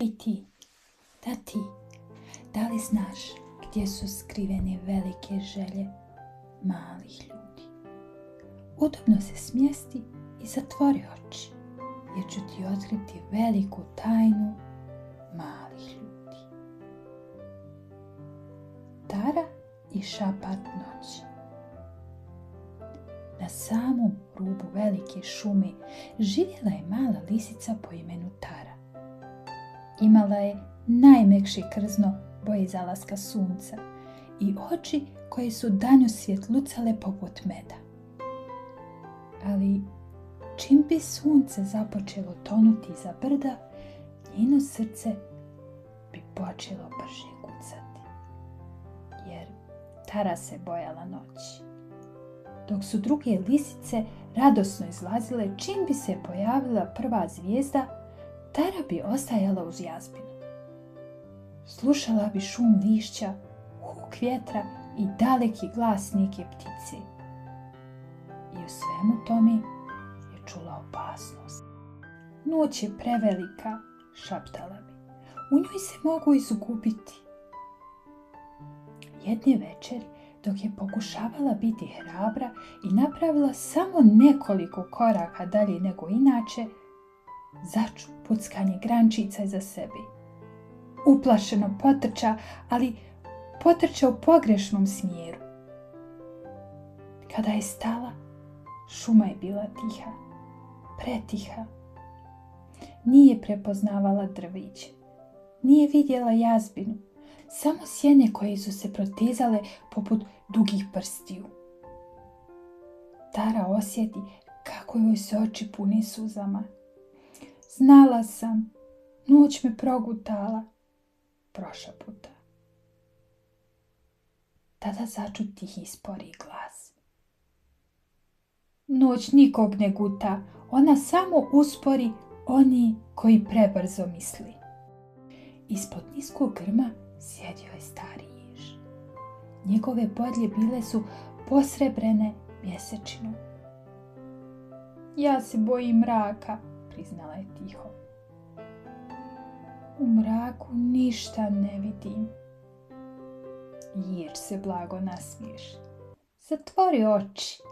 I ti, da li znaš gdje su skrivene velike želje malih ljudi? Udobno se smjesti i zatvori oči, jer ću ti otkriti veliku tajnu malih ljudi. Tara i šapat noći. Na samom rubu velike šume živjela je mala lisica po imenu Tara. Imala je najmekše krzno boje zalaska sunca i oči koje su danju svjetlucale poput meda. Ali čim bi sunce započelo tonuti iza brda, njeno srce bi počelo brže kucati, jer Tara se bojala noći. Dok su druge lisice radosno izlazile, čim bi se pojavila prva zvijezda, Tara bi ostajala uz jazbinu. Slušala bi šum lišća, huk vjetra i daleki glas neke ptice. I u svemu tome je čula opasnost. Noć je prevelika, šaptala bi. U njoj se mogu izgubiti. Jedne večeri, dok je pokušavala biti hrabra i napravila samo nekoliko koraka dalje nego inače, začu puckanje grančica iza sebe. Uplašeno potrča, ali potrča u pogrešnom smjeru. Kada je stala, šuma je bila tiha, pretiha. Nije prepoznavala drviće, nije vidjela jazbinu, samo sjene koje su se protezale poput dugih prstiju. Tara osjeti kako joj se oči pune suzama. Znala sam, noć me progutala, prošaputa. Tada začu tihi spori glas. Noć nikog ne guta, ona samo uspori oni koji prebrzo misli. Ispod niskog grma sjedio je stari jež. Njegove bodlje bile su posrebrene mjesečinom. Ja se bojim mraka, priznala je tiho. U mraku ništa ne vidim. Jež se blago nasmiješi. Zatvori oči.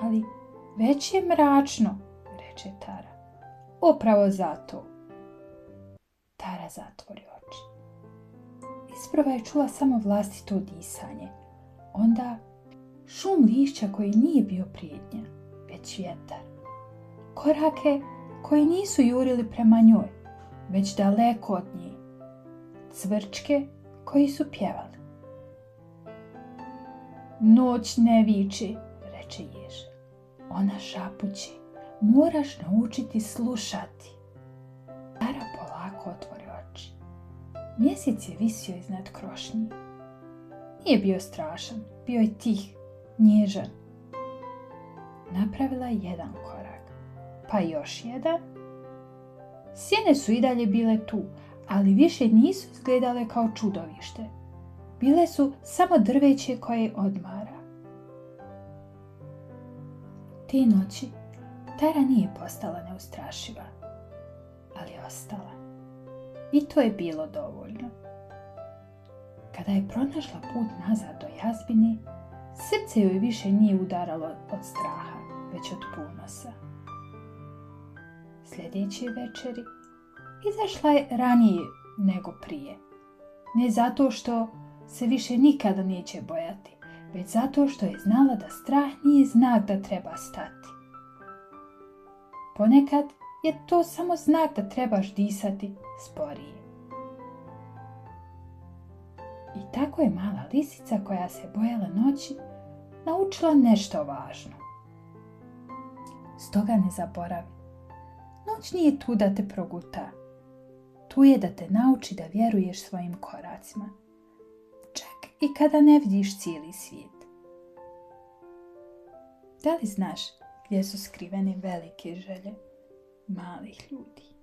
Ali već je mračno, reče Tara. Upravo zato. Tara zatvori oči. Isprva je čula samo vlastito disanje. Onda šum lišća koji nije bio prijetnja, već vjetar. Korake koji nisu jurili prema njoj, već daleko od nje. Cvrčke koji su pjevali. Noć ne viče, reče jež. Ona šapuće. Moraš naučiti slušati. Tara polako otvori oči. Mjesec je visio iznad krošnji. Nije bio strašan, bio je tih, nježan. Napravila je jedan korak, pa još jedan. Sjene su i dalje bile tu, ali više nisu izgledale kao čudovište. Bile su samo drveće koje odmara. Te noći Tara nije postala neustrašiva, ali ostala. I to je bilo dovoljno. Kada je pronašla put nazad do jazbine, srce joj više nije udaralo od straha, već od ponosa. Sljedeće večeri izašla je ranije nego prije. Ne zato što se više nikada neće bojati, već zato što je znala da strah nije znak da treba stati. Ponekad je to samo znak da trebaš disati sporije. I tako je mala lisica koja se bojala noći naučila nešto važno. Stoga ne zaboravi. Noć nije tu da te proguta. Tu je da te nauči da vjeruješ svojim koracima. Čak i kada ne vidiš cijeli svijet. Da li znaš gdje su skrivene velike želje malih ljudi?